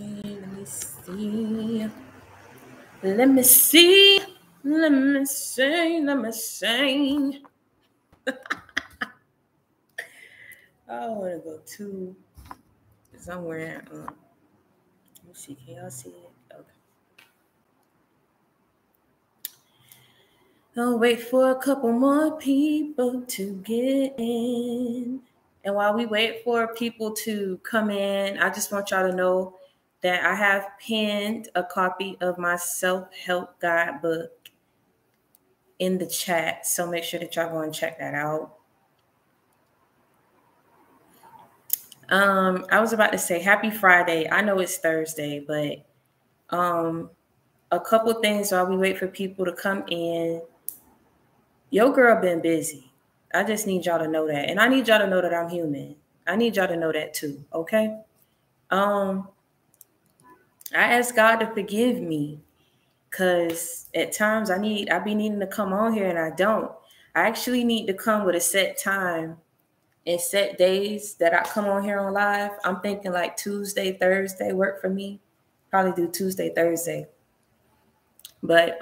Okay, let me see. Let me see. Let me sing. Let me sing. I want to go to somewhere. Let me see. Can y'all see it? Okay. I'll wait for a couple more people to get in. And while we wait for people to come in, I just want y'all to know that I have pinned a copy of my self-help guidebook in the chat. So make sure that y'all go and check that out. I was about to say happy Friday. I know it's Thursday, but a couple things while we wait for people to come in. Your girl been busy. I just need y'all to know that. And I need y'all to know that I'm human. I need y'all to know that too, okay? I ask God to forgive me because at times I be needing to come on here and I don't. I actually need to come with a set time and set days that I come on here on live. I'm thinking like Tuesday, Thursday work for me. Probably do Tuesday, Thursday. But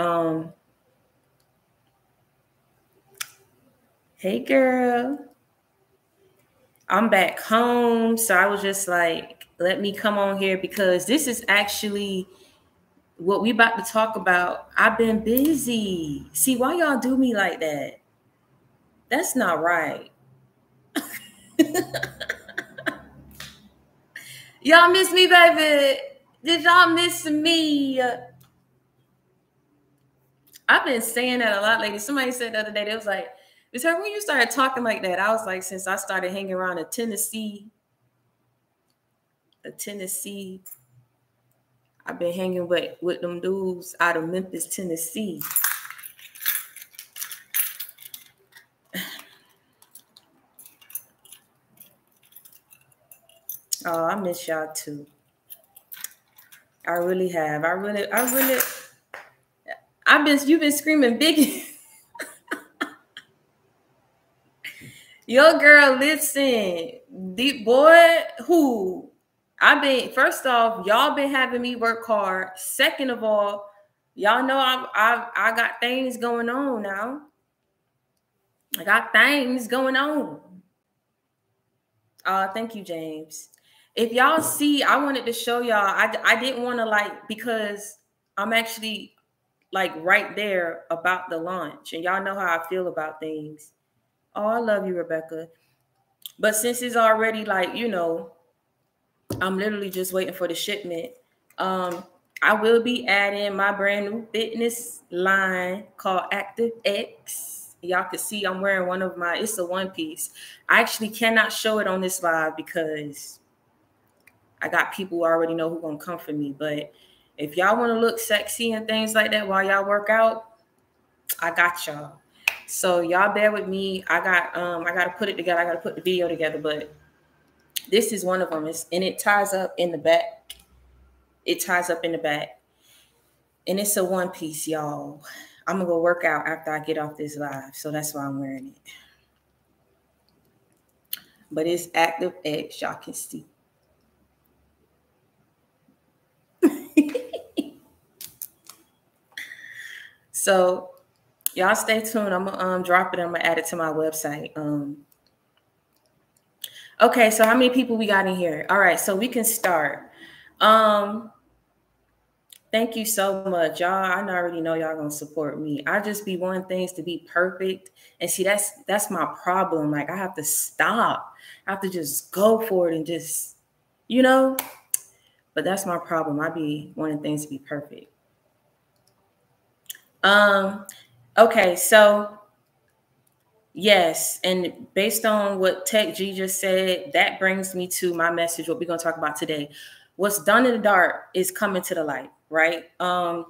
hey girl. I'm back home. So I was just like, let me come on here because this is actually what we about to talk about. I've been busy. See, why y'all do me like that? That's not right. Y'all miss me, baby. Did y'all miss me? I've been saying that a lot lately. Somebody said the other day, they was like, Miss Herb, when you started talking like that, I was like, since I started hanging around Tennessee, I've been hanging with them dudes out of Memphis, Tennessee. Oh, I miss y'all too. I really have. You've been screaming Biggie. Your girl, listen, deep boy, first off, y'all been having me work hard. Second of all, y'all know I got things going on now. I got things going on. Thank you, James. If y'all see, I wanted to show y'all. I didn't want to because I'm actually right there about the launch, and y'all know how I feel about things. Oh, I love you, Rebecca. But since it's already I'm literally just waiting for the shipment. I will be adding my brand new fitness line called Excellantz'The. Y'all can see I'm wearing it's a one piece. I actually cannot show it on this live because I got people who already know who gonna come for me. But if y'all want to look sexy and things like that while y'all work out, I got y'all. So y'all bear with me. I gotta put it together. I gotta put the video together, but this is one of them. And it ties up in the back. And it's a one piece, y'all. I'm gonna go work out after I get off this live. So that's why I'm wearing it. But it's Active X, y'all can see. So y'all stay tuned. I'm gonna drop it. I'm gonna add it to my website. Okay, so how many people we got in here? All right, so we can start. Thank you so much, y'all. I already know y'all gonna support me. I just be wanting things to be perfect, and see that's my problem. Like I have to stop. I have to just go for it and just, But that's my problem. I be wanting things to be perfect. Okay, so yes, and based on what Tech G just said, that brings me to my message. What we're gonna talk about today. What's done in the dark is coming to the light, right? And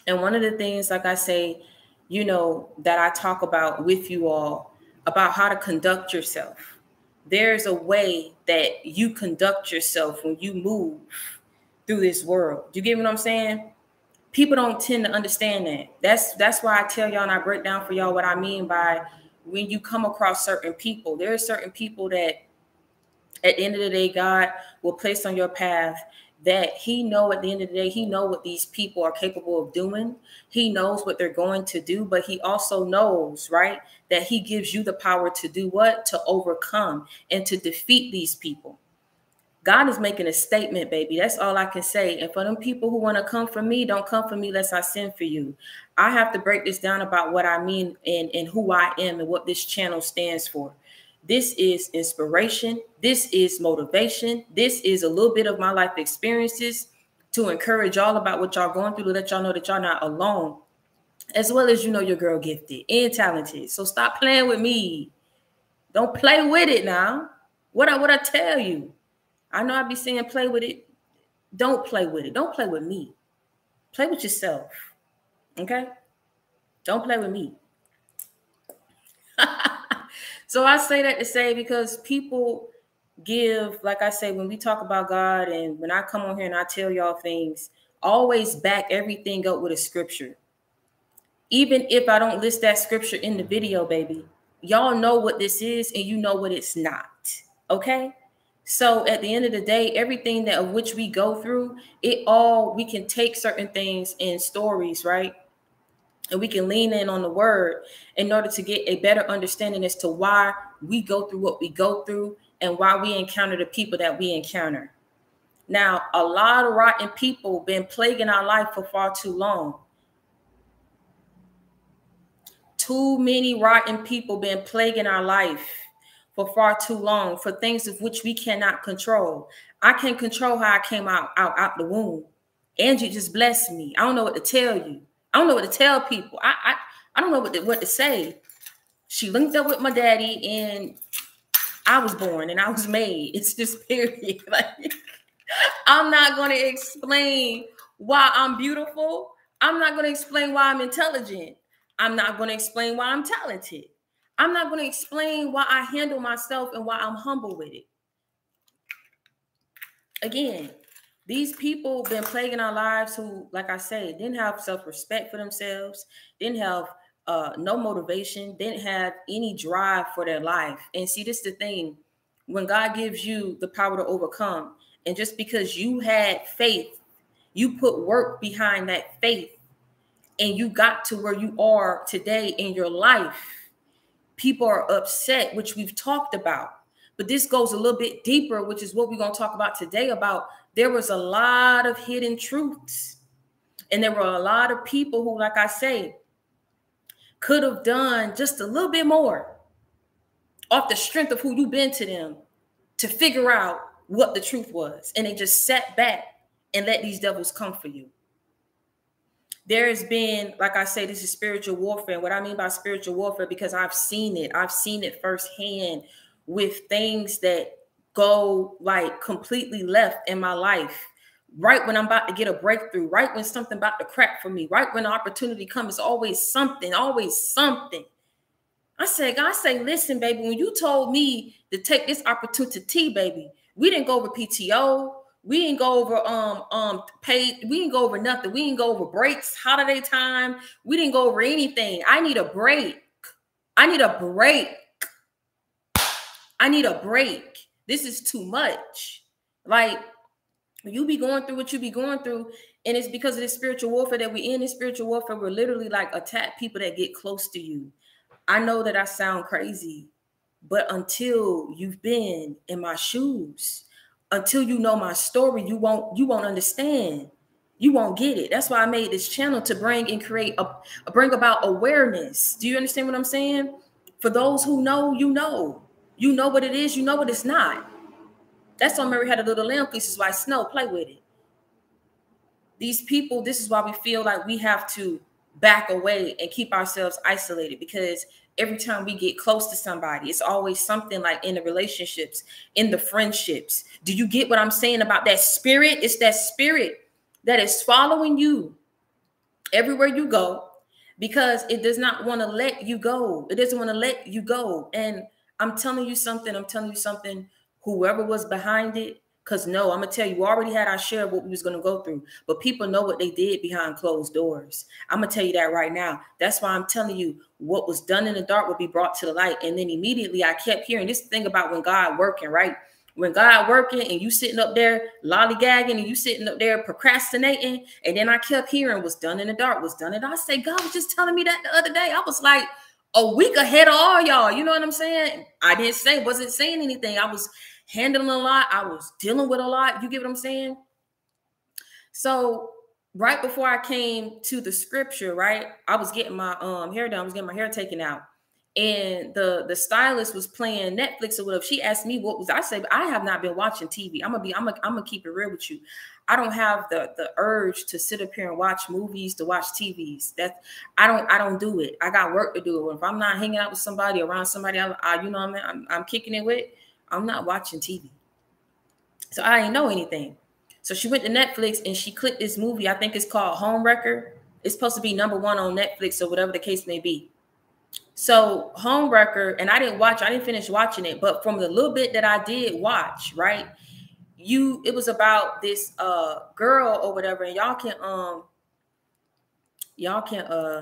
one of the things, like I say, that I talk about with you all about how to conduct yourself. There's a way that you conduct yourself when you move through this world. You get what I'm saying? People don't tend to understand that. That's why I tell y'all and I break down for y'all what I mean by when you come across certain people. There are certain people that at the end of the day, God will place on your path, that he know at the end of the day, he know what these people are capable of doing. He knows what they're going to do, but he also knows, right, that he gives you the power to do what? To overcome and to defeat these people. God is making a statement, baby. That's all I can say. And for them people who want to come for me, don't come for me lest I send for you. I have to break this down about what I mean and who I am and what this channel stands for. This is inspiration. This is motivation. This is a little bit of my life experiences to encourage y'all about what y'all going through, to let y'all know that y'all not alone, as well as, you know, your girl gifted and talented. So stop playing with me. Don't play with it now. What I tell you. I know I be saying play with it. Don't play with it. Don't play with me. Play with yourself. Okay? Don't play with me. So I say that to say, because people give, like I say, when we talk about God and when I come on here and I tell y'all things, always back everything up with a scripture. Even if I don't list that scripture in the video, baby, y'all know what this is and you know what it's not. Okay? So at the end of the day, everything that of which we go through, we can take certain things in stories, right? And we can lean in on the word in order to get a better understanding as to why we go through what we go through and why we encounter the people that we encounter. Now, a lot of rotten people been plaguing our life for far too long. Too many rotten people been plaguing our life for far too long for things of which we cannot control. I can't control how I came out the womb. Angie just blessed me. I don't know what to tell you. I don't know what to tell people. I don't know what to say. She linked up with my daddy and I was born and I was made. It's just period. Like, I'm not going to explain why I'm beautiful. I'm not going to explain why I'm intelligent. I'm not going to explain why I'm talented. I'm not going to explain why I handle myself and why I'm humble with it. Again, these people been plaguing our lives who, like I say, didn't have self-respect for themselves, didn't have no motivation, didn't have any drive for their life. And see, this is the thing. When God gives you the power to overcome, and just because you had faith, you put work behind that faith, and you got to where you are today in your life, people are upset, which we've talked about. But this goes a little bit deeper, which is what we're going to talk about today. About there was a lot of hidden truths. And there were a lot of people who, like I say, could have done just a little bit more off the strength of who you've been to them to figure out what the truth was. And they just sat back and let these devils come for you. There has been, like I say, this is spiritual warfare. What I mean by spiritual warfare, because I've seen it. I've seen it firsthand with things that go like completely left in my life. Right when I'm about to get a breakthrough, right when something about to crack for me, right when the opportunity comes, it's always something, always something. I say, God say, listen, baby, when you told me to take this opportunity, baby, we didn't go over PTO. We didn't go over paid. We didn't go over nothing. We didn't go over breaks, holiday time. We didn't go over anything. I need a break. I need a break. I need a break. This is too much. Like, you be going through what you be going through, and it's because of this spiritual warfare that we in. This spiritual warfare, we're literally like attack people that get close to you. I know that I sound crazy, but until you've been in my shoes, until you know my story, you won't understand. You won't get it. That's why I made this channel, to bring and bring about awareness. Do you understand what I'm saying? For those who know, you know what it is. You know what it's not. That's why Mary had a little lamb. This is why Snow play with it. These people, this is why we feel like we have to back away and keep ourselves isolated, because every time we get close to somebody, it's always something, like in the relationships, in the friendships. Do you get what I'm saying about that spirit? It's that spirit that is following you everywhere you go, because it does not want to let you go. It doesn't want to let you go. And I'm telling you something. Whoever was behind it, because no, I'm going to tell you, we already had our share of what we was going to go through, but people know what they did behind closed doors. I'm going to tell you that right now. That's why I'm telling you, what was done in the dark will be brought to the light. And then immediately I kept hearing this thing about when God working, right? when God working and you sitting up there lollygagging and you sitting up there procrastinating. And then I kept hearing was done in the dark, was done in the dark. I say, God was just telling me that the other day. I was like a week ahead of all y'all. You know what I'm saying? I wasn't saying anything. I was handling a lot. I was dealing with a lot. You get what I'm saying? So right before I came to the scripture, right, I was getting my hair done. I was getting my hair taken out. And the stylist was playing Netflix or whatever. She asked me what was I said, I have not been watching TV. I'm gonna keep it real with you. I don't have the urge to sit up here and watch movies, to watch TVs. I don't do it. I got work to do. If I'm not hanging out with somebody, around somebody, you know what I mean, I'm kicking it with, I'm not watching TV. So I didn't know anything. So she went to Netflix and she clicked this movie. I think it's called Homewrecker. It's supposed to be #1 on Netflix or whatever the case may be. So Homewrecker, and I didn't finish watching it, but from the little bit that I did watch, right, it was about this girl or whatever, and y'all can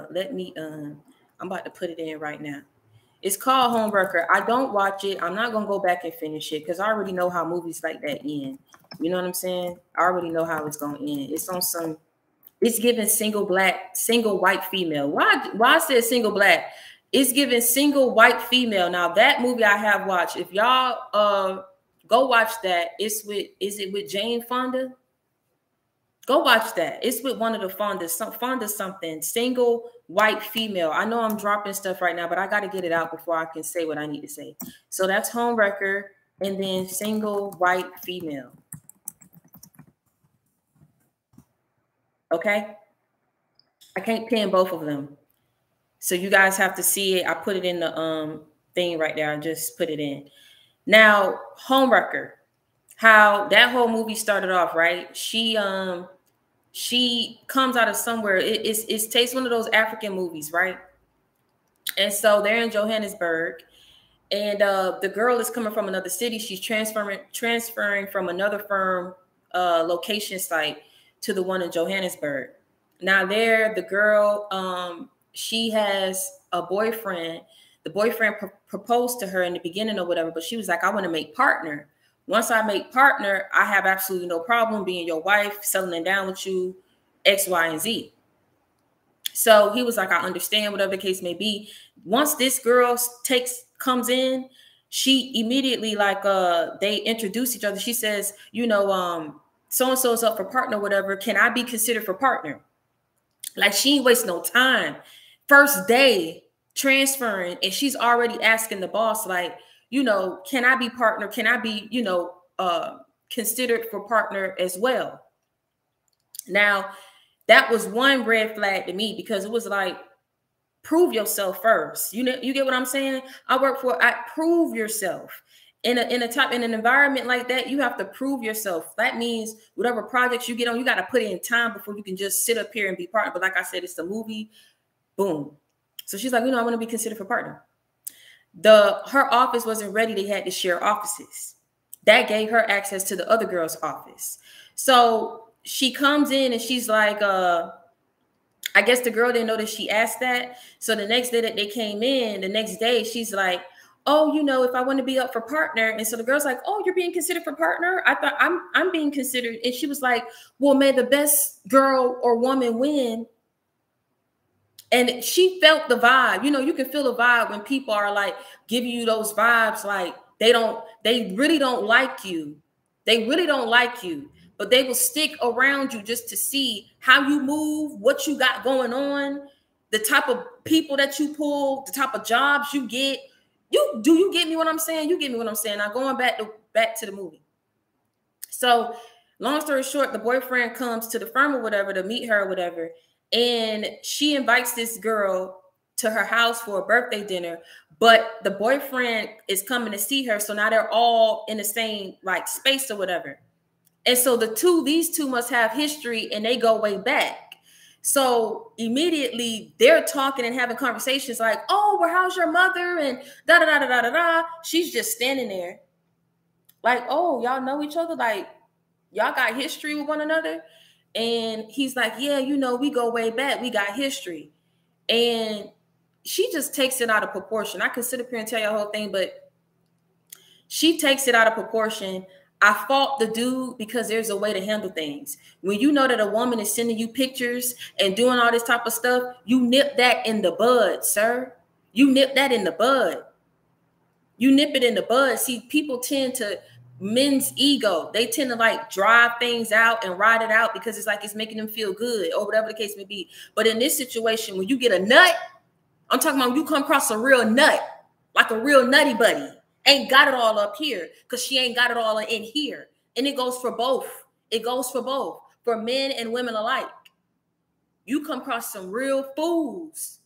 let me I'm about to put it in right now. It's called Homewrecker. I don't watch it. I'm not gonna go back and finish it because I already know how movies like that end. You know what I'm saying? I already know how it's gonna end. It's on some. It's giving single white female. Why I said single black? It's giving single white female. Now that movie I have watched. If y'all go watch that, is it with Jane Fonda? Go watch that. It's with one of the Fonda something. Single white female. I know I'm dropping stuff right now, but I got to get it out before I can say what I need to say. So that's Homewrecker and then single white female. Okay? I can't pin both of them. So you guys have to see it. I put it in the thing right there. I just put it in. Now, Homewrecker. How that whole movie started off, right? She comes out of somewhere. It takes one of those African movies, right? And so they're in Johannesburg, and the girl is coming from another city. She's transferring from another firm location site to the one in Johannesburg. Now there, the girl, she has a boyfriend. The boyfriend proposed to her in the beginning or whatever, but she was like, I want to make partner. Once I make partner, I have absolutely no problem being your wife, settling down with you, X, Y, and Z. So he was like, I understand, whatever the case may be. Once this girl comes in, she immediately they introduce each other. She says, so-and-so is up for partner, whatever. Can I be considered for partner? Like she ain't waste no time. First day transferring, and she's already asking the boss, like, can I be partner? Can I be, considered for partner as well? Now, that was one red flag to me because it was like, prove yourself first. You get what I'm saying? Prove yourself. In an environment like that, you have to prove yourself. That means whatever projects you get on, you got to put in time before you can just sit up here and be partner. But like I said, it's the movie. Boom. So she's like, I want to be considered for partner. Her office wasn't ready. They had to share offices. That gave her access to the other girl's office. So she comes in and she's like, I guess the girl didn't know that she asked that. So the next day that they came in, the next day, she's like, oh, if I want to be up for partner. And so the girl's like, oh, you're being considered for partner? I thought I'm being considered. And she was like, well, may the best girl or woman win. And she felt the vibe. You can feel the vibe when people are like giving you those vibes, like they really don't like you. They really don't like you, but they will stick around you just to see how you move, what you got going on, the type of people that you pull, the type of jobs you get. Do you get me what I'm saying? You get me what I'm saying. Now going back to the movie. So long story short, the boyfriend comes to the firm or whatever to meet her or whatever. And she invites this girl to her house for a birthday dinner, but the boyfriend is coming to see her. So now they're all in the same space or whatever. And so these two must have history and they go way back. So immediately they're talking and having conversations like, oh, well, how's your mother? And da da da da da da da. She's just standing there like, oh, y'all know each other? Like, y'all got history with one another? And he's like, yeah, we go way back. We got history. And she just takes it out of proportion. I could sit up here and tell you the whole thing, but She takes it out of proportion. I fault the dude because there's a way to handle things. When you know that a woman is sending you pictures and doing all this type of stuff, you nip that in the bud, sir. You nip that in the bud. You nip it in the bud. See, people tend to, men's ego, they tend to like drive things out and ride it out because it's like it's making them feel good or whatever the case may be. But in this situation, when you get a nut, I'm talking about you come across a real nut, like a real nutty buddy, ain't got it all up here because she ain't got it all in here. And it goes for both. It goes for both, for men and women alike. You come across some real fools,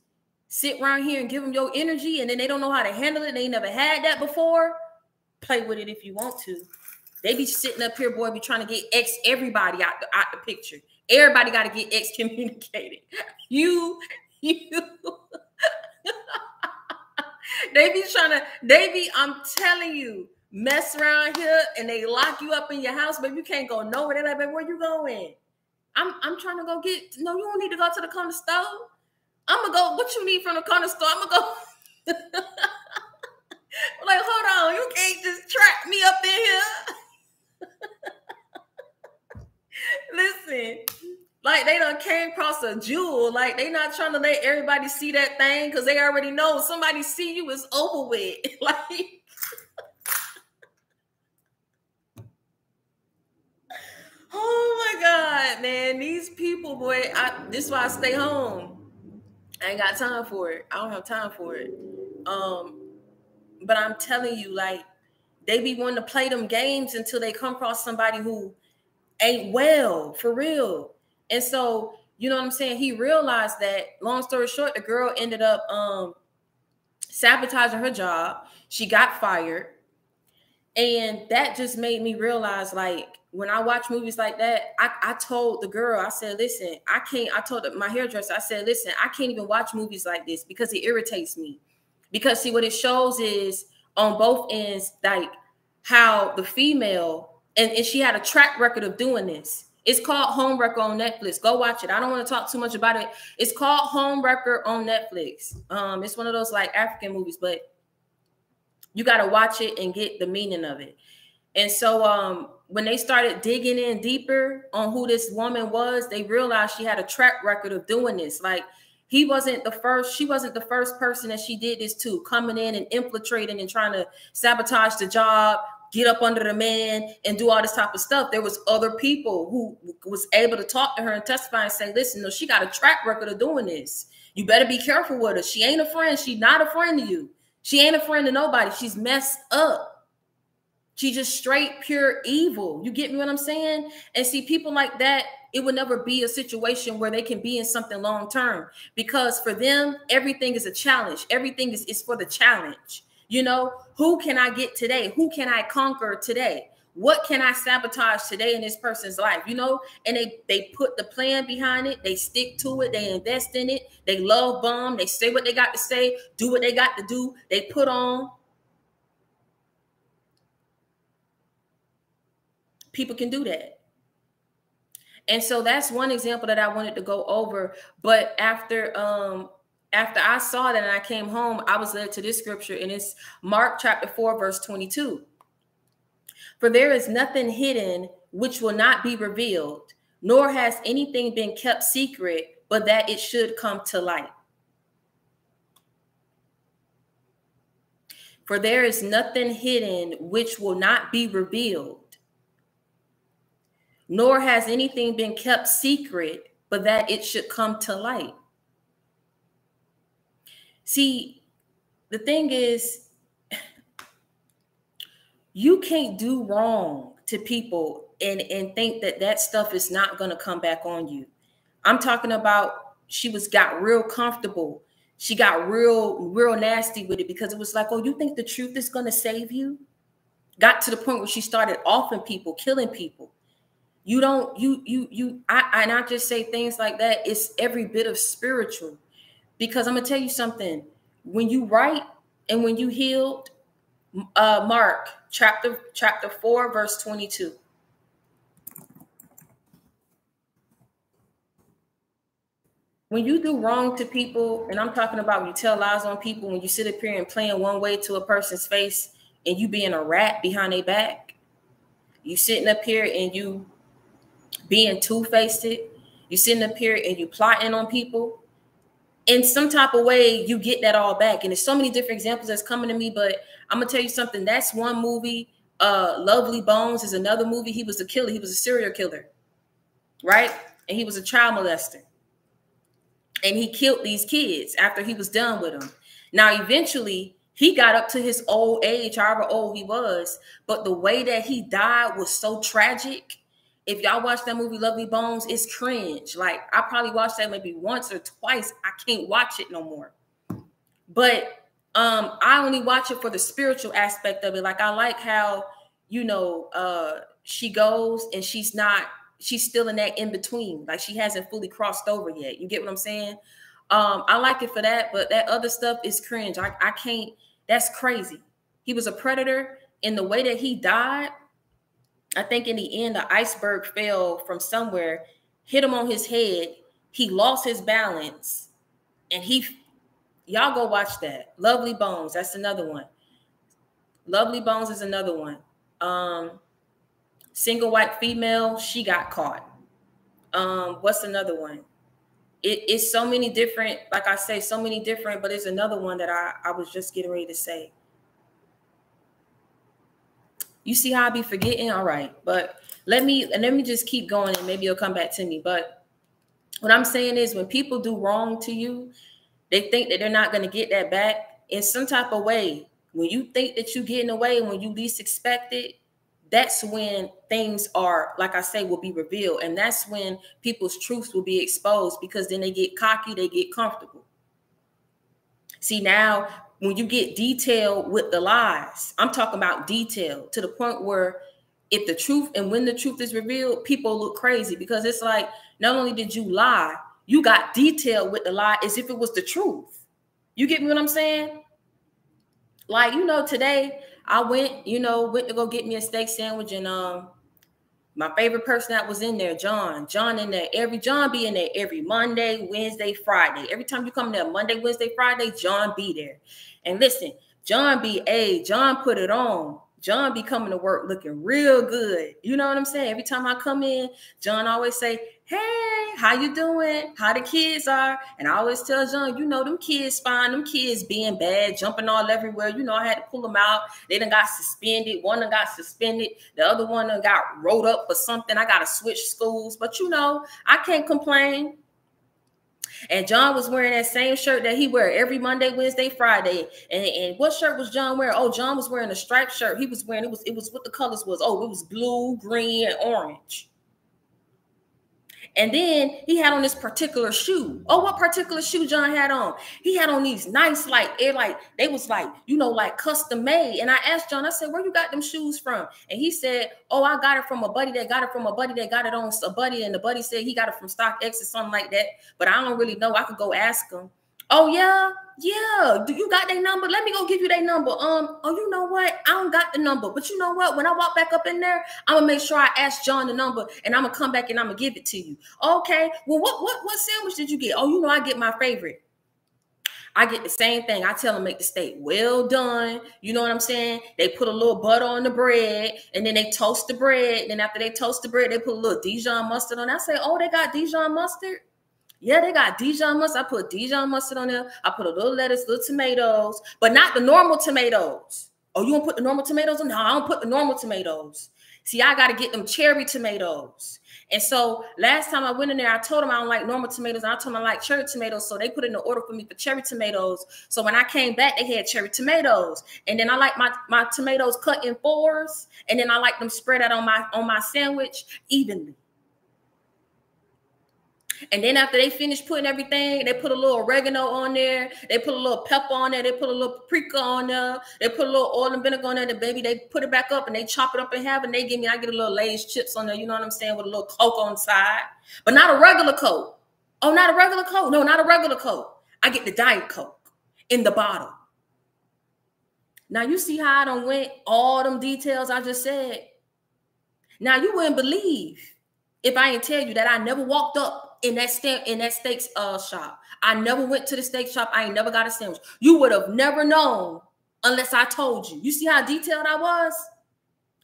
sit around here and give them your energy, and then they don't know how to handle it. They ain't never had that before. Play with it if you want to. They be sitting up here, boy, be trying to get everybody out the picture. Everybody got to get excommunicated. You. I'm telling you, mess around here and they lock you up in your house, but you can't go nowhere. They're like, baby, where you going? I'm trying to go get, no, you don't need to go to the corner store. I'm going to go, what you need from the corner store? I'm going to go. Like, hold on, you can't just trap me up in here. Listen, like they done came across a jewel. Like they not trying to let everybody see that thing because they already know if somebody see you, it's over with. Like, oh my God, man, these people, boy, this is why I stay home. I ain't got time for it. I don't have time for it. But I'm telling you, like, they be wanting to play them games until they come across somebody who ain't well, for real. And so, you know what I'm saying? He realized that, long story short, the girl ended up sabotaging her job. She got fired. And that just made me realize, like, when I watch movies like that, I told the girl, I said, listen, I told my hairdresser, I said, listen, I can't even watch movies like this because it irritates me. Because see, what it shows is on both ends, like how the female, and she had a track record of doing this. It's called Homewrecker on Netflix. Go watch it. I don't want to talk too much about it. It's called Homewrecker on Netflix. It's one of those like African movies, but you got to watch it and get the meaning of it. And so when they started digging in deeper on who this woman was, they realized she had a track record of doing this. Like, she wasn't the first person that she did this to, coming in and infiltrating and trying to sabotage the job, get up under the man and do all this type of stuff. There was other people who was able to talk to her and testify and say, listen, no, she got a track record of doing this. You better be careful with her. She ain't a friend. She's not a friend to you. She ain't a friend to nobody. She's messed up. She's just straight, pure evil. You get me what I'm saying? And see, people like that, it would never be a situation where they can be in something long term, because for them, everything is a challenge. Everything is for the challenge. You know, who can I get today? Who can I conquer today? What can I sabotage today in this person's life? You know, and they put the plan behind it. They stick to it. They invest in it. They love bomb. They say what they got to say, do what they got to do. They put on. People can do that. And so that's one example that I wanted to go over. But after I saw that and I came home, I was led to this scripture, and it's Mark chapter 4, verse 22. For there is nothing hidden which will not be revealed, nor has anything been kept secret, but that it should come to light. For there is nothing hidden which will not be revealed, nor has anything been kept secret, but that it should come to light. See, the thing is, you can't do wrong to people and think that stuff is not going to come back on you. I'm talking about she got real comfortable. She got real nasty with it because it was like, oh, you think the truth is going to save you? Got to the point where she started offing people, killing people. I just say things like that. It's every bit of spiritual, because I'm going to tell you something. When you write and when you healed, Mark chapter 4, verse 22. When you do wrong to people, and I'm talking about when you tell lies on people, when you sit up here and playing one way to a person's face, and you being a rat behind their back. You sitting up here and you being two-faced. You sitting up here and you plotting on people. In some type of way, you get that all back. And there's so many different examples that's coming to me, but I'm gonna tell you something. That's one movie. Lovely Bones is another movie. He was a killer. He was a serial killer, right? And he was a child molester. And he killed these kids after he was done with them. Now, eventually, he got up to his old age, however old he was. But the way that he died was so tragic. If y'all watch that movie, Lovely Bones, it's cringe. Like, I probably watched that maybe once or twice. I can't watch it no more. But I only watch it for the spiritual aspect of it. Like, I like how, you know, she goes and she's still in that in-between. Like, she hasn't fully crossed over yet. You get what I'm saying? I like it for that, but that other stuff is cringe. I can't, that's crazy. He was a predator, and the way that he died, I think in the end, the iceberg fell from somewhere, hit him on his head. He lost his balance, and y'all go watch that. Lovely Bones, that's another one. Lovely Bones is another one. Single white female, she got caught. What's another one? It's so many different, like I say, so many different, but there's another one that I was just getting ready to say. You see how I be forgetting? All right. But let me just keep going and maybe it'll come back to me. But what I'm saying is when people do wrong to you, they think that they're not going to get that back in some type of way. When you think that you're getting away and when you least expect it, that's when things are, like I say, will be revealed. And that's when people's truths will be exposed, because then they get cocky, they get comfortable. See, now, when you get detailed with the lies, I'm talking about detail to the point where if the truth and when the truth is revealed, people look crazy, because it's like, not only did you lie, you got detailed with the lie as if it was the truth. You get me what I'm saying? Like, you know, today I went to go get me a steak sandwich, and my favorite person that was in there, John in there, John be in there every Monday, Wednesday, Friday. Every time you come in there, Monday, Wednesday, Friday, John be there. And listen, John put it on. John be coming to work looking real good. You know what I'm saying? Every time I come in, John always say, hey, how you doing? How the kids are? And I always tell John, you know, them kids fine. Them kids being bad, jumping all everywhere. You know, I had to pull them out. They done got suspended. One done got suspended. The other one done got wrote up for something. I got to switch schools. But, you know, I can't complain. And John was wearing that same shirt that he wear every Monday, Wednesday, Friday. And what shirt was John wearing? Oh, John was wearing a striped shirt. He was wearing, it was what the colors was. Oh, it was blue, green, and orange. And then he had on this particular shoe. Oh, what particular shoe John had on? He had on these nice, they was like, you know, like custom made. And I asked John, I said, where you got them shoes from? And he said, oh, I got it from a buddy that got it from a buddy that got it on a buddy. And the buddy said he got it from StockX or something like that. But I don't really know. I could go ask him. Oh, yeah. Yeah. Do you got their number? Let me go give you their number. Oh, you know what? I don't got the number. But you know what? When I walk back up in there, I'm going to make sure I ask John the number, and I'm going to come back and I'm going to give it to you. Okay. Well, what sandwich did you get? Oh, you know, I get my favorite. I get the same thing. I tell them make the steak well done. You know what I'm saying? They put a little butter on the bread, and then they toast the bread. And then after they toast the bread, they put a little Dijon mustard on it. I say, oh, they got Dijon mustard? Yeah, they got Dijon mustard. I put Dijon mustard on there. I put a little lettuce, little tomatoes, but not the normal tomatoes. Oh, you want to put the normal tomatoes on? No, I don't put the normal tomatoes. See, I got to get them cherry tomatoes. And so last time I went in there, I told them I don't like normal tomatoes. And I told them I like cherry tomatoes. So they put in the order for me for cherry tomatoes. So when I came back, they had cherry tomatoes. And then I like my tomatoes cut in fours. And then I like them spread out on my sandwich evenly. And then after they finish putting everything, they put a little oregano on there. They put a little pepper on there. They put a little paprika on there. They put a little oil and vinegar on there. They put it back up and they chop it up in half, and I get a little Lay's chips on there. You know what I'm saying? With a little Coke on the side, but not a regular Coke. Oh, not a regular Coke. No, not a regular Coke. I get the Diet Coke in the bottle. Now you see how I done went all them details I just said. Now you wouldn't believe if I didn't tell you that I never walked up in that steak shop. I never went to the steak shop. I ain't never got a sandwich. You would have never known unless I told you. You see how detailed I was?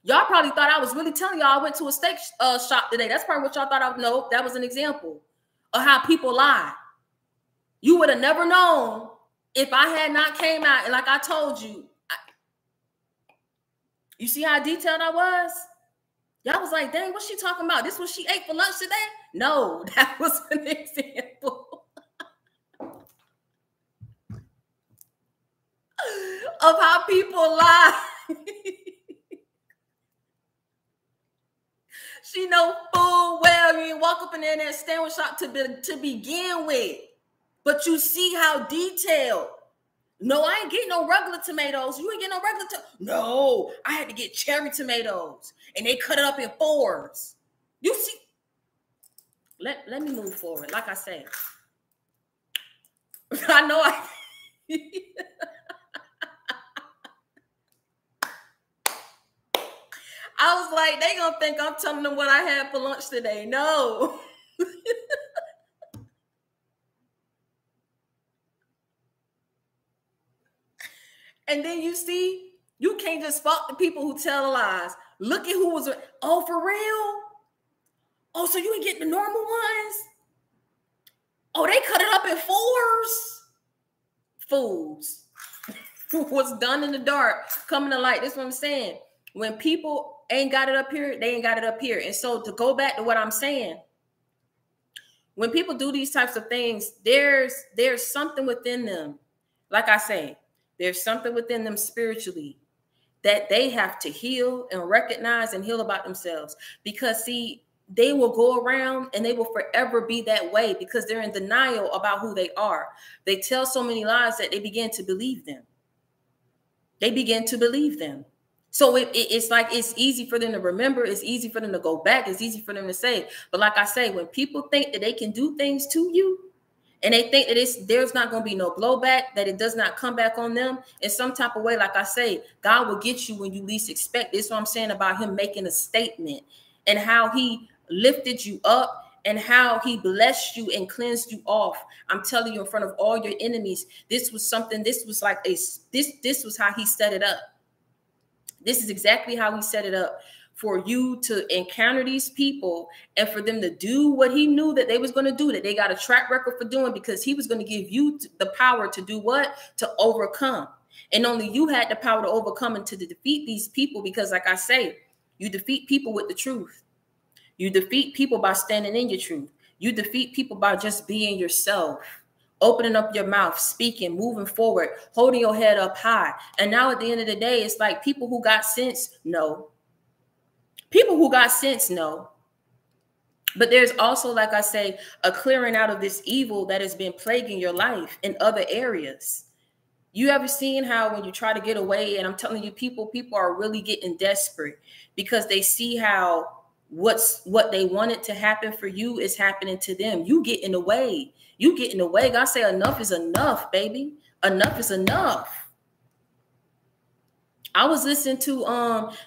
Y'all probably thought I was really telling y'all I went to a steak shop today. That's probably what y'all thought I would know. That was an example of how people lie. You would have never known if I had not came out and like I told you. You see how detailed I was? Y'all was like, dang, what's she talking about? This what she ate for lunch today? No, that was an example of how people lie. She know full well you ain't walk up in there in that sandwich shop to begin with. But you see how detailed. No, I ain't getting no regular tomatoes. You ain't getting no regular No, I had to get cherry tomatoes. And they cut it up in 4s. You see? Let me move forward. Like I said. I know I was like, they gonna think I'm telling them what I had for lunch today. No. And then you see, you can't just fuck the people who tell lies. Look at who was, oh, for real? Oh, so you ain't getting the normal ones? Oh, they cut it up in 4s? Fools. What's done in the dark, coming to light. That's what I'm saying. When people ain't got it up here, they ain't got it up here. And so to go back to what I'm saying, when people do these types of things, there's something within them. Like I say, there's something within them spiritually that they have to heal and recognize and heal about themselves. Because see, they will go around and they will forever be that way because they're in denial about who they are. They tell so many lies that they begin to believe them. They begin to believe them. So it's like it's easy for them to remember. It's easy for them to go back. It's easy for them to say. But like I say, when people think that they can do things to you and they think that there's not going to be no blowback, that it does not come back on them in some type of way, like I say, God will get you when you least expect. This is what I'm saying about him making a statement and how he lifted you up and how he blessed you and cleansed you off. I'm telling you, in front of all your enemies, this was something, this was like this was how he set it up. This is exactly how he set it up for you to encounter these people and for them to do what he knew that they was going to do, that they got a track record for doing, because he was going to give you the power to do what? To overcome. And only you had the power to overcome and to defeat these people, because like I say, you defeat people with the truth. You defeat people by standing in your truth. You defeat people by just being yourself, opening up your mouth, speaking, moving forward, holding your head up high. And now at the end of the day, it's like people who got sense, no. People who got sense, no. But there's also, like I say, a clearing out of this evil that has been plaguing your life in other areas. You ever seen how when you try to get away, and I'm telling you, people are really getting desperate because they see how what they wanted to happen for you is happening to them. You get in the way. You get in the way. God say enough is enough, baby. Enough is enough. I was listening to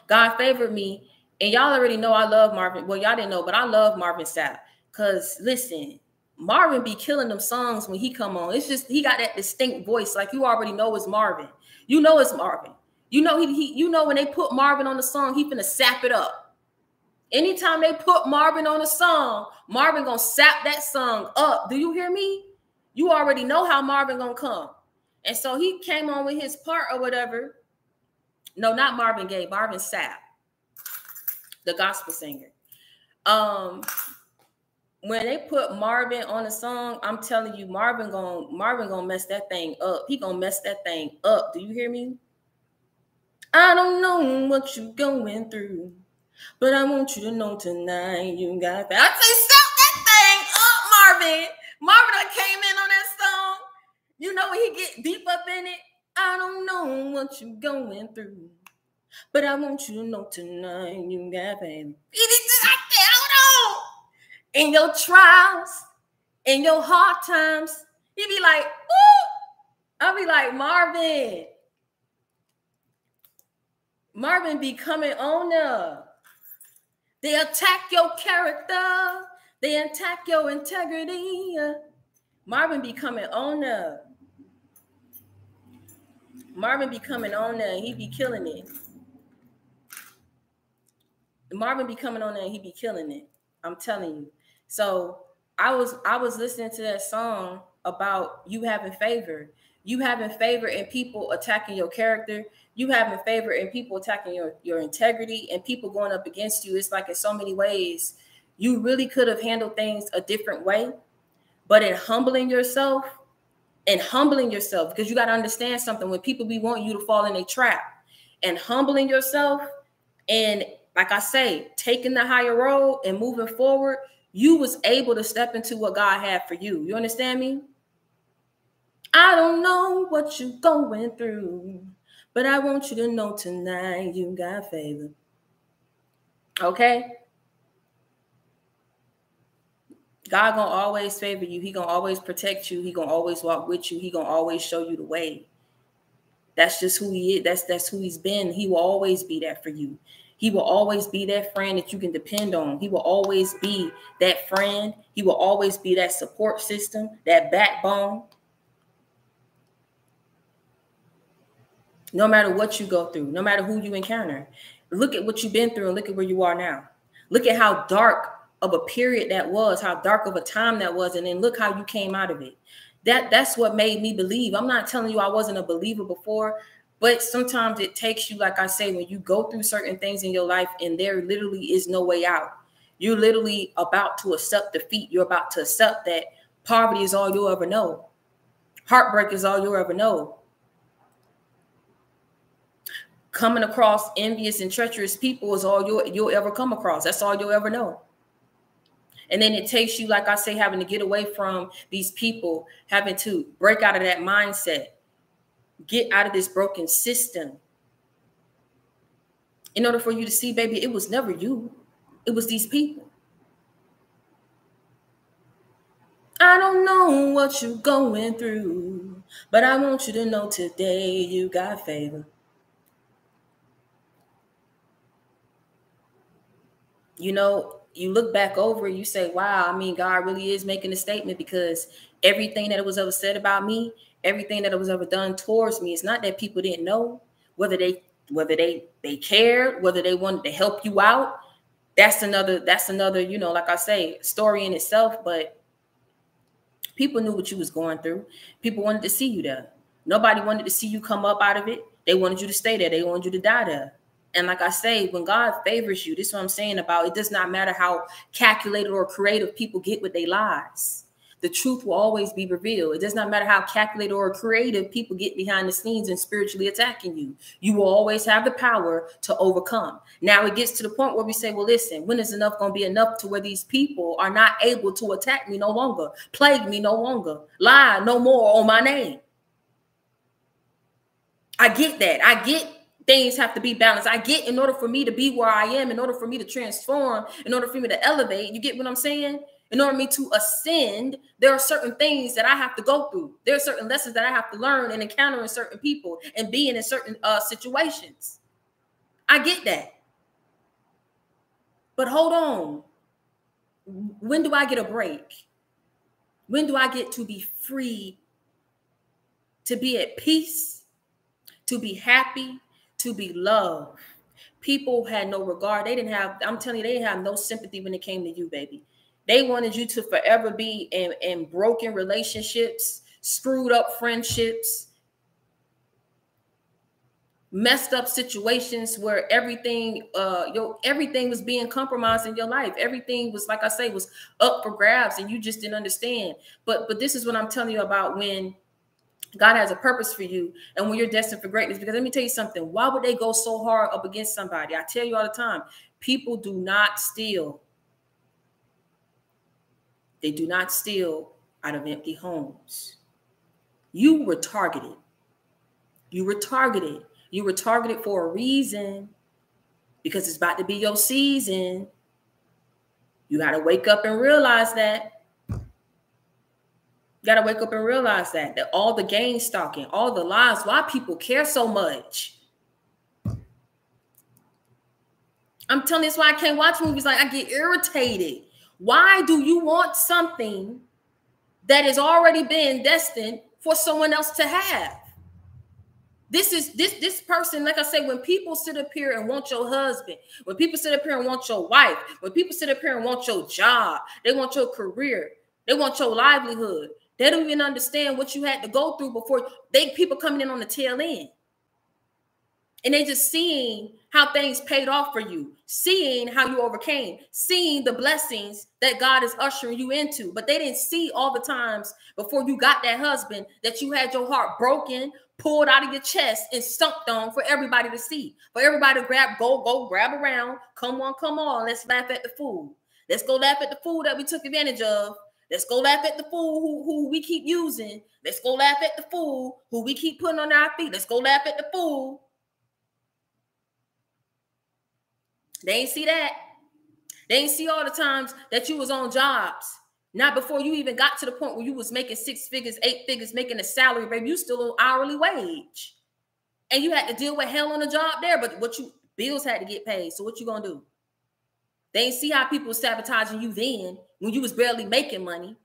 God Favored Me, and y'all already know I love Marvin. Well, y'all didn't know, but I love Marvin Sapp. Cause listen, Marvin be killing them songs when he come on. It's just he got that distinct voice, like you already know it's Marvin. You know it's Marvin. You know you know when they put Marvin on the song, he finna sap it up. Anytime they put Marvin on a song, Marvin gonna sap that song up. Do you hear me? You already know how Marvin gonna come. And so he came on with his part or whatever. No, not Marvin Gaye, Marvin Sapp, the gospel singer. When they put Marvin on a song, I'm telling you, Marvin gonna mess that thing up. He gonna mess that thing up. Do you hear me? I don't know what you going through, but I want you to know tonight you got that. I say, stop that thing up, Marvin. Marvin done came in on that song. You know when he get deep up in it. I don't know what you going through, but I want you to know tonight you got that. Hold on. In your trials, in your hard times, he be like, ooh. I'll be like, Marvin be coming on up. They attack your character. They attack your integrity. Marvin be coming on up. Marvin be coming on there and he be killing it. Marvin be coming on there and he be killing it. I'm telling you. So I was listening to that song about you having favor. You having favor in people attacking your character. You having favor in people attacking your integrity and people going up against you. It's like in so many ways, you really could have handled things a different way. But in humbling yourself, because you got to understand something, when people be wanting you to fall in a trap, and humbling yourself, and like I say, taking the higher road and moving forward, you was able to step into what God had for you. You understand me? I don't know what you're going through, but I want you to know tonight you got favor. Okay? God gonna always favor you. He gonna always protect you. He gonna always walk with you. He gonna always show you the way. That's just who he is. That's who he's been. He will always be that for you. He will always be that friend that you can depend on. He will always be that friend. He will always be that support system, that backbone. No matter what you go through, no matter who you encounter, look at what you've been through and look at where you are now. Look at how dark of a period that was, how dark of a time that was, and then look how you came out of it. That's what made me believe. I'm not telling you I wasn't a believer before, but sometimes it takes you, like I say, when you go through certain things in your life and there literally is no way out. You're literally about to accept defeat. You're about to accept that poverty is all you'll ever know. Heartbreak is all you'll ever know. Coming across envious and treacherous people is all you'll ever come across. That's all you'll ever know. And then it takes you, like I say, having to get away from these people, having to break out of that mindset, get out of this broken system. In order for you to see, baby, it was never you. It was these people. I don't know what you're going through, but I want you to know today you got favor. You know, you look back over it, you say, wow, I mean, God really is making a statement, because everything that was ever said about me, everything that was ever done towards me, it's not that people didn't know, whether they cared, whether they wanted to help you out. That's another, you know, like I say, story in itself. But people knew what you was going through. People wanted to see you there. Nobody wanted to see you come up out of it. They wanted you to stay there. They wanted you to die there. And like I say, when God favors you, this is what I'm saying about, it does not matter how calculated or creative people get with their lies. The truth will always be revealed. It does not matter how calculated or creative people get behind the scenes and spiritually attacking you. You will always have the power to overcome. Now it gets to the point where we say, well, listen, when is enough going to be enough to where these people are not able to attack me no longer, plague me no longer, lie no more on my name? I get that. I get things have to be balanced. I get, in order for me to be where I am, in order for me to transform, in order for me to elevate, you get what I'm saying? In order for me to ascend, there are certain things that I have to go through. There are certain lessons that I have to learn and encounter in certain people and being in certain situations. I get that. But hold on. When do I get a break? When do I get to be free, to be at peace, to be happy, to be loved? People had no regard. They didn't have, I'm telling you, they didn't have no sympathy when it came to you, baby. They wanted you to forever be in broken relationships, screwed up friendships, messed up situations where everything was being compromised in your life. Everything was, like I say, was up for grabs, and you just didn't understand. But this is what I'm telling you about when God has a purpose for you and when you're destined for greatness. Because let me tell you something. Why would they go so hard up against somebody? I tell you all the time, people do not steal. They do not steal out of empty homes. You were targeted. You were targeted. You were targeted for a reason, because it's about to be your season. You got to wake up and realize that. You got to wake up and realize that all the gang stalking, all the lies, why people care so much. I'm telling you, that's why I can't watch movies. Like, I get irritated. Why do you want something that has already been destined for someone else to have? This person, like I say, when people sit up here and want your husband, when people sit up here and want your wife, when people sit up here and want your job, they want your career, they want your livelihood. They don't even understand what you had to go through before people coming in on the tail end. And they just seeing how things paid off for you, seeing how you overcame, seeing the blessings that God is ushering you into. But they didn't see all the times before you got that husband that you had your heart broken, pulled out of your chest, and stumped on for everybody to see. For everybody to go grab around. Come on, let's laugh at the fool. Let's go laugh at the fool that we took advantage of. Let's go laugh at the fool who we keep using. Let's go laugh at the fool who we keep putting on our feet. Let's go laugh at the fool. They ain't see that. They ain't see all the times that you was on jobs. Not before you even got to the point where you was making 6 figures, 8 figures, making a salary, baby. You still on hourly wage. And you had to deal with hell on the job there, but bills had to get paid. So what you gonna do? They ain't see how people was sabotaging you then when you was barely making money.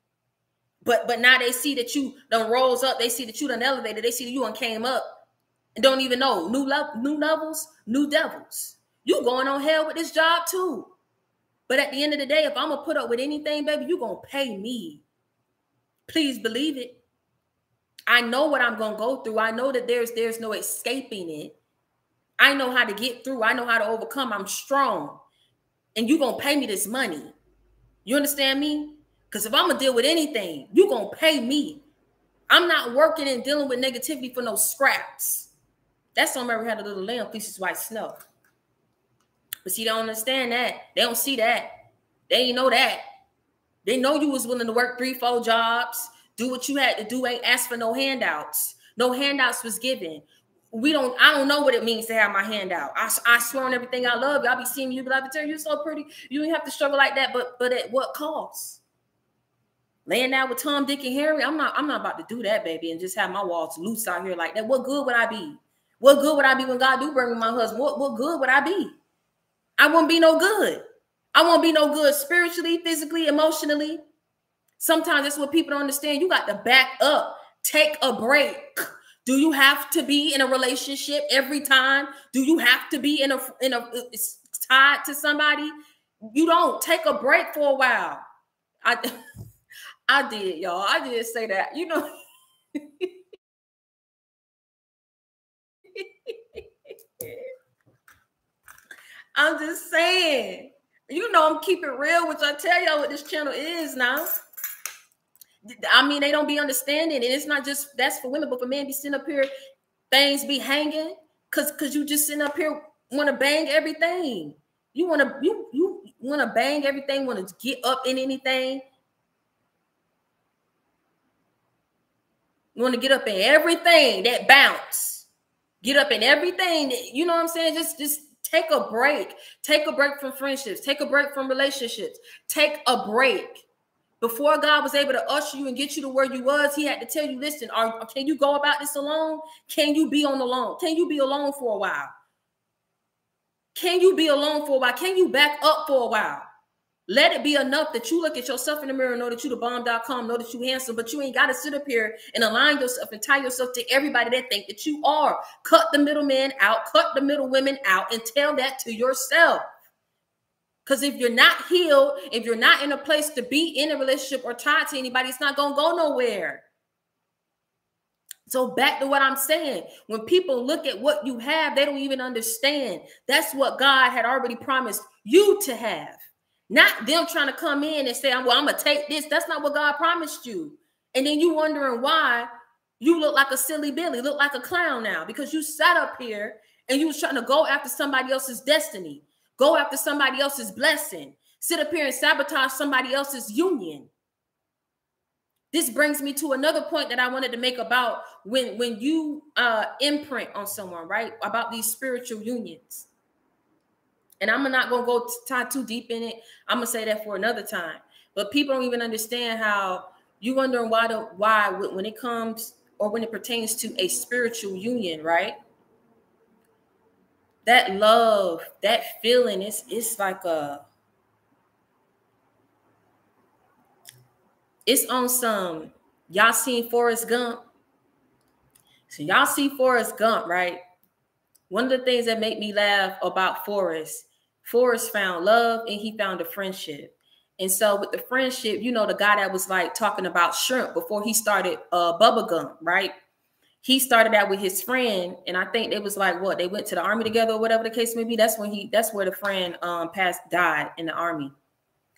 But now they see that you done rose up. They see that you done elevated. They see that you done came up and don't even know. New levels, new devils. You going on hell with this job too. But at the end of the day, if I'm going to put up with anything, baby, you going to pay me. Please believe it. I know what I'm going to go through. I know that there's no escaping it. I know how to get through. I know how to overcome. I'm strong. And you going to pay me this money. You understand me? Because if I'm going to deal with anything, you going to pay me. I'm not working and dealing with negativity for no scraps. That's why Mary had a little lamb, pieces white snow. But see, they don't understand that. They don't see that. They ain't know that. They know you was willing to work 3, 4 jobs, do what you had to do, ain't ask for no handouts. No handouts was given. I don't know what it means to have my handout. I swear on everything I love. Y'all be seeing you, but I be telling you, you're so pretty. You don't have to struggle like that, but at what cost? Laying down with Tom, Dick, and Harry, I'm not about to do that, baby, and just have my walls loose out here like that. What good would I be? What good would I be when God do bring me my husband? What good would I be? I won't be no good. I won't be no good spiritually, physically, emotionally. Sometimes that's what people don't understand. You got to back up. Take a break. Do you have to be in a relationship every time? Do you have to be in a tied to somebody? You don't. Take a break for a while. I did, y'all. I did say that. You know. I'm just saying, you know, I'm keeping it real, which I tell y'all what this channel is now. I mean, they don't be understanding. And it's not just, that's for women, but for men be sitting up here, things be hanging. Cause you just sitting up here, want to bang everything. You want to bang everything, want to get up in anything. You want to get up in everything that bounce. Get up in everything that, you know what I'm saying? Just take a break. Take a break from friendships. Take a break from relationships. Take a break. Before God was able to usher you and get you to where you was, he had to tell you, listen, can you go about this alone? Can you be on alone? Can you be alone for a while? Can you be alone for a while? Can you back up for a while? Let it be enough that you look at yourself in the mirror and know that you the bomb.com, know that you handsome, but you ain't got to sit up here and align yourself and tie yourself to everybody that think that you are. Cut the middleman out, cut the middle women out, and tell that to yourself. Because if you're not healed, if you're not in a place to be in a relationship or tied to anybody, it's not going to go nowhere. So back to what I'm saying, when people look at what you have, they don't even understand. That's what God had already promised you to have. Not them trying to come in and say, well, I'm going to take this. That's not what God promised you. And then you wondering why you look like a silly Billy, look like a clown now, because you sat up here and you was trying to go after somebody else's destiny, go after somebody else's blessing, sit up here and sabotage somebody else's union. This brings me to another point that I wanted to make about when you imprint on someone, right? About these spiritual unions. And I'm not going to go tie too deep in it. I'm going to say that for another time. But people don't even understand how you wondering why when it comes or when it pertains to a spiritual union, right? That love, that feeling, it's like it's on some, y'all seen Forrest Gump? So y'all see Forrest Gump, right? One of the things that make me laugh about Forrest found love and he found a friendship. And so with the friendship, you know, the guy that was like talking about shrimp before he started Bubba Gump, right? He started out with his friend, and I think it was like what, they went to the army together or whatever the case may be. That's where the friend died in the army,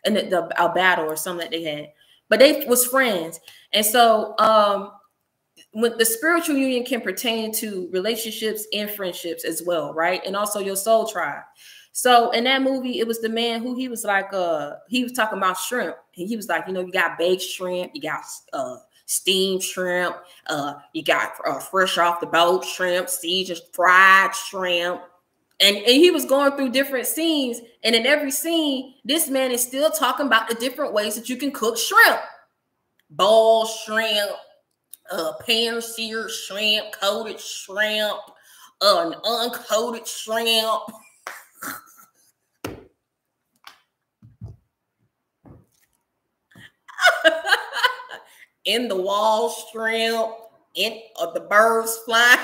in the battle or something that they had. But they was friends. And so when the spiritual union can pertain to relationships and friendships as well, right? And also your soul tribe. So in that movie, it was the man who he was like, he was talking about shrimp. And he was like, you know, you got baked shrimp, you got steamed shrimp, you got fresh off the boat shrimp, seasoned fried shrimp. And he was going through different scenes. And in every scene, this man is still talking about the different ways that you can cook shrimp. Boiled shrimp, pan-seared shrimp, coated shrimp, an uncoated shrimp. In the wall shrimp, in the birds fly.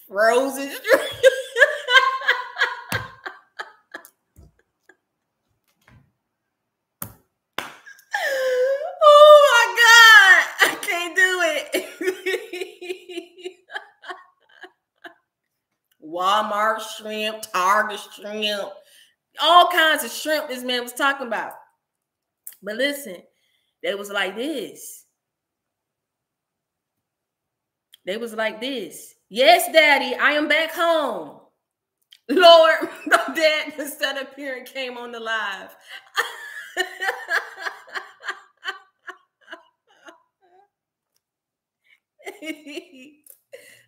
Frozen shrimp. Oh my God, I can't do it. Walmart shrimp, Target shrimp, all kinds of shrimp this man was talking about. But listen, they was like this. They was like this. Yes, Daddy, I am back home. Lord, my dad set up here and came on the live.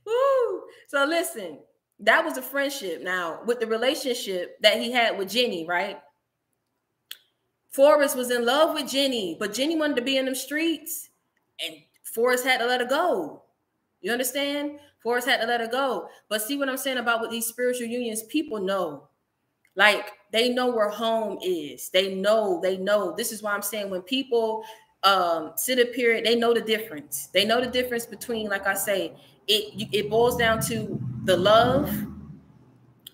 Woo. So listen, that was a friendship. Now, with the relationship that he had with Jenny, right? Forrest was in love with Jenny, but Jenny wanted to be in them streets, and Forrest had to let her go. You understand? Forrest had to let her go. But see what I'm saying about with these spiritual unions, people know. Like, they know where home is. They know. This is why I'm saying when people sit up here, they know the difference. They know the difference between, like I say, it boils down to the love,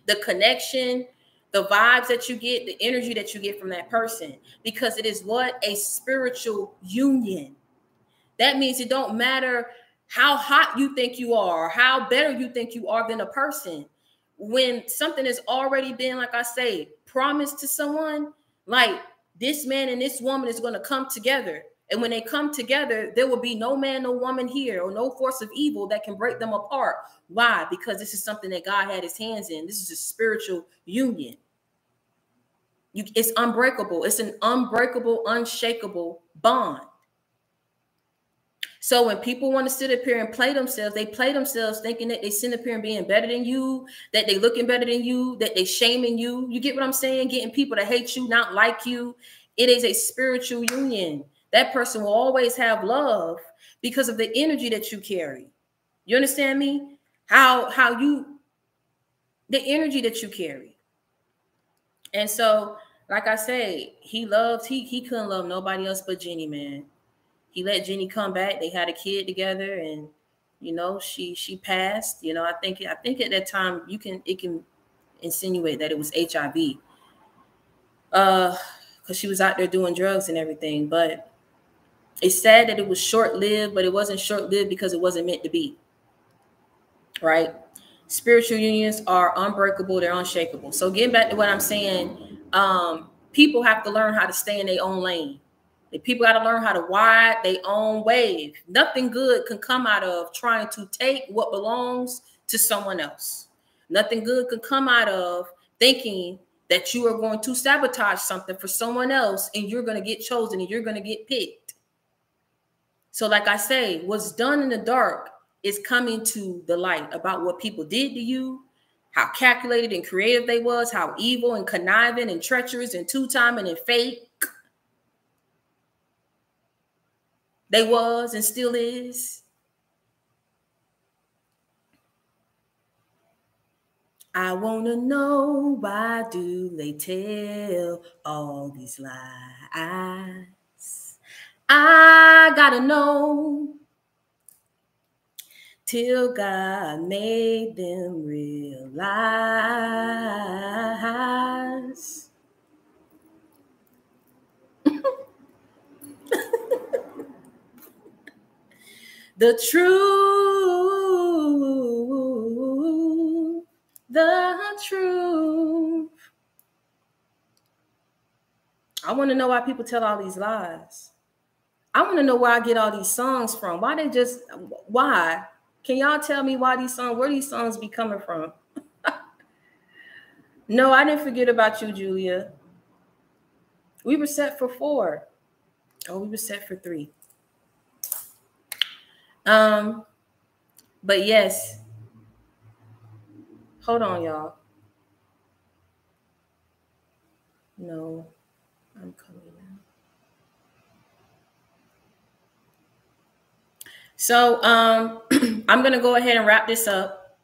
the connection, the vibes that you get, the energy that you get from that person, because it is what? A spiritual union. That means it don't matter how hot you think you are, or how better you think you are than a person. When something has already been, like I say, promised to someone, like this man and this woman is going to come together. And when they come together, there will be no man, no woman here, or no force of evil that can break them apart. Why? Because this is something that God had his hands in. This is a spiritual union. It's unbreakable. It's an unbreakable, unshakable bond. So when people want to sit up here and play themselves, they play themselves thinking that they sit up here and being better than you, that they looking better than you, that they shaming you. You get what I'm saying? Getting people to hate you, not like you. It is a spiritual union. That person will always have love because of the energy that you carry. You understand me? The energy that you carry. And so, like I say, he couldn't love nobody else but Jenny, man. He let Jenny come back. They had a kid together, and you know, she passed. You know, I think at that time it can insinuate that it was HIV. Because she was out there doing drugs and everything. But it's sad that it was short-lived, but it wasn't short-lived because it wasn't meant to be. Right? Spiritual unions are unbreakable, they're unshakable. So getting back to what I'm saying, people have to learn how to stay in their own lane. People got to learn how to ride their own wave. Nothing good can come out of trying to take what belongs to someone else. Nothing good can come out of thinking that you are going to sabotage something for someone else and you're going to get chosen and you're going to get picked. So like I say, what's done in the dark is coming to the light about what people did to you, how calculated and creative they was, how evil and conniving and treacherous and two-timing and fake they was and still is. I wanna know, why do they tell all these lies? I gotta know till God made them realize. The truth, the truth. I want to know why people tell all these lies. I want to know where I get all these songs from. Why? Can y'all tell me where these songs be coming from? No, I didn't forget about you, Julia. We were set for 4. Oh, we were set for 3. But yes. Hold on, y'all. No, I'm coming now. So I'm gonna go ahead and wrap this up.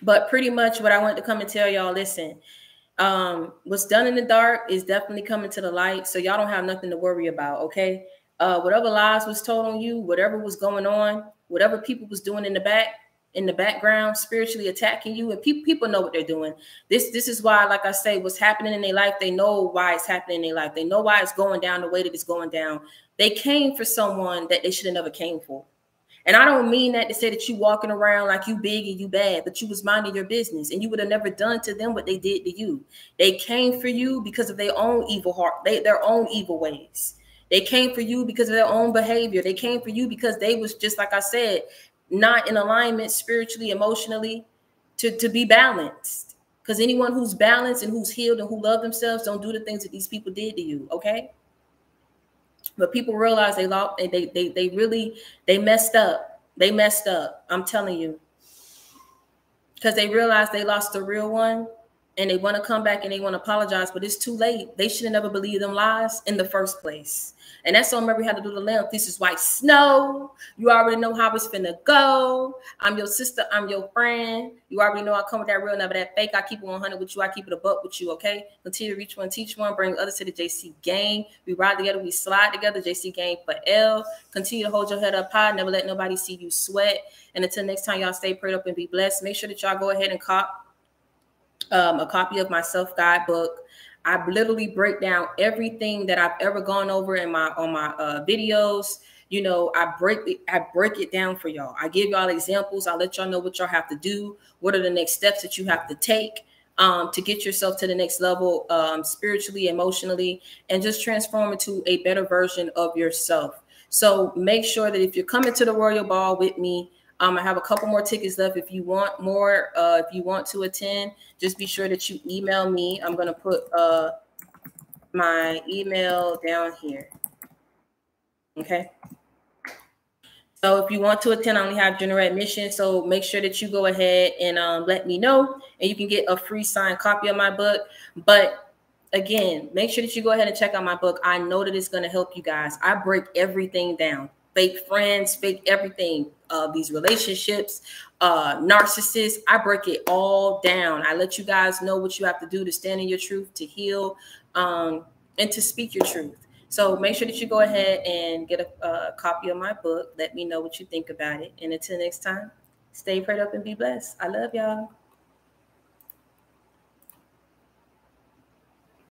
But pretty much what I wanted to come and tell y'all, listen, what's done in the dark is definitely coming to the light. So y'all don't have nothing to worry about, okay? Whatever lies was told on you, whatever was going on, whatever people was doing in the background, spiritually attacking you, and people know what they're doing. This is why, like I say, what's happening in their life, they know why it's happening in their life. They know why it's going down the way that it's going down. They came for someone that they should have never came for. And I don't mean that to say that you walking around like you big and you bad, but you was minding your business and you would have never done to them what they did to you. They came for you because of their own evil heart, their own evil ways. They came for you because of their own behavior. They came for you because they was, just like I said, not in alignment spiritually, emotionally, to be balanced. Because anyone who's balanced and who's healed and who love themselves don't do the things that these people did to you, okay? But people realize they lost, they messed up. They messed up. I'm telling you. Because they realized they lost the real one and they want to come back and they want to apologize, but it's too late. They should have never believed them lies in the first place. And that's on Mary how to do the lamp. This is white snow. You already know how it's finna go. I'm your sister. I'm your friend. You already know I come with that real, never that fake. I keep it 100 with you. I keep it a buck with you, okay? Continue to reach one, teach one, bring others to the JC gang. We ride together. We slide together. JC gang for L. Continue to hold your head up high. Never let nobody see you sweat. And until next time, y'all stay prayed up and be blessed. Make sure that y'all go ahead and cop a copy of my self-guide book. I literally break down everything that I've ever gone over in my videos. You know, I break it down for y'all. I give y'all examples. I let y'all know what y'all have to do. What are the next steps that you have to take to get yourself to the next level, spiritually, emotionally, and just transform into a better version of yourself. So make sure that if you're coming to the Royal Ball with me, I have a couple more tickets left. If you want more, if you want to attend, just be sure that you email me. I'm going to put my email down here. Okay. So if you want to attend, I only have general admission. So make sure that you go ahead and let me know, and you can get a free signed copy of my book. But again, make sure that you go ahead and check out my book. I know that it's going to help you guys. I break everything down. Fake friends, fake everything, these relationships, narcissists. I break it all down. I let you guys know what you have to do to stand in your truth, to heal, and to speak your truth. So make sure that you go ahead and get a copy of my book. Let me know what you think about it. And until next time, stay prayed up and be blessed. I love y'all.